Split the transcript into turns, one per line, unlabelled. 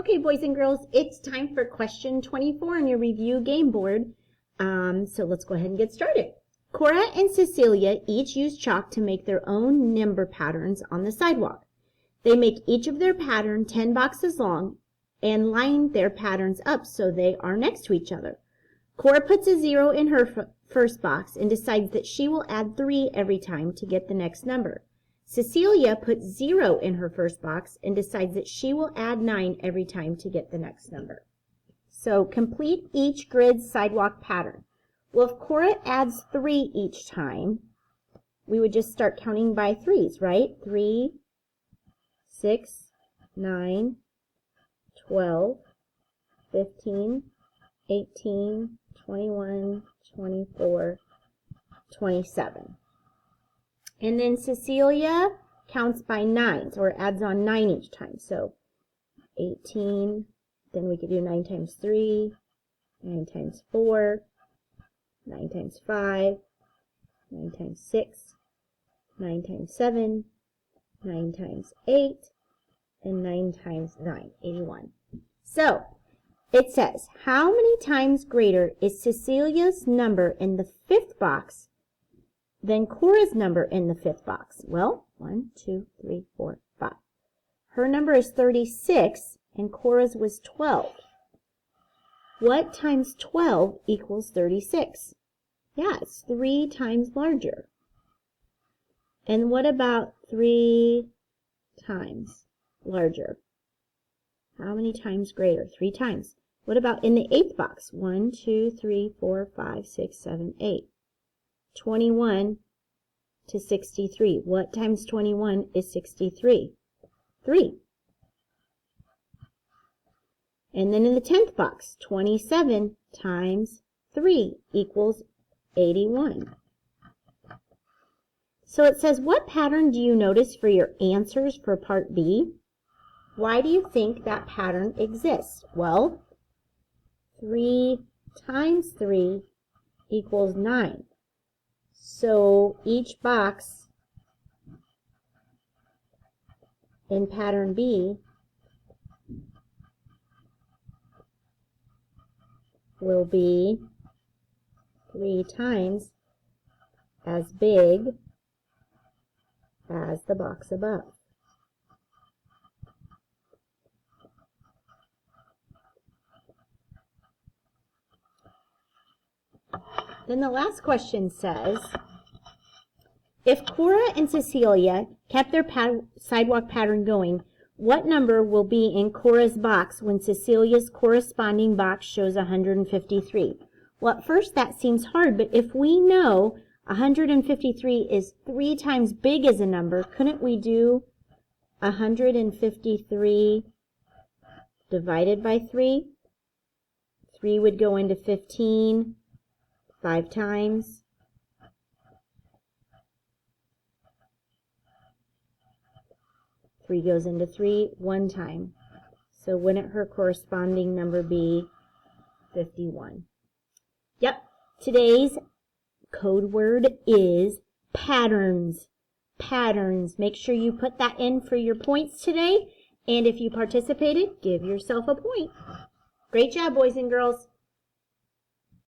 Okay, boys and girls, it's time for question 24 on your review game board. So let's go ahead and get started. Cora and Cecilia each use chalk to make their own number patterns on the sidewalk. They make each of their pattern 10 boxes long and line their patterns up so they are next to each other. Cora puts a 0 in her first box and decides that she will add 3 every time to get the next number. Cecilia puts 0 in her first box and decides that she will add 9 every time to get the next number. So complete each grid's sidewalk pattern. Well, if Cora adds 3 each time, we would just start counting by 3s, right? 3, 6, 9, 12, 15, 18, 21, 24, 27. And then Cecilia counts by 9s, or adds on 9 each time. So 18, then we could do 9 times 3, 9 times 4, 9 times 5, 9 times 6, 9 times 7, 9 times 8, and 9 times 9, 81. So it says, how many times greater is Cecilia's number in the 5th box than Cora's number in the 5th box? Well, 1, 2, 3, 4, 5. Her number is 36 and Cora's was 12. What times 12 equals 36? Yeah, it's 3 times larger. And what about 3 times larger? How many times greater? 3 times. What about in the 8th box? 1, 2, 3, 4, 5, 6, 7, 8. 21 to 63. What times 21 is 63? 3. And then in the 10th box, 27 times 3 equals 81. So it says, what pattern do you notice for your answers for part B? Why do you think that pattern exists? Well, 3 times 3 equals 9. So each box in pattern B will be 3 times as big as the box above. Then the last question says, if Cora and Cecilia kept their sidewalk pattern going, what number will be in Cora's box when Cecilia's corresponding box shows 153? Well, at first that seems hard, but if we know 153 is 3 times big as a number, couldn't we do 153 divided by 3? 3 would go into 15 5 times. 3 goes into 3 1 time. So wouldn't her corresponding number be 51? Yep, today's code word is patterns. Patterns. Make sure you put that in for your points today. And if you participated, give yourself a point. Great job, boys and girls.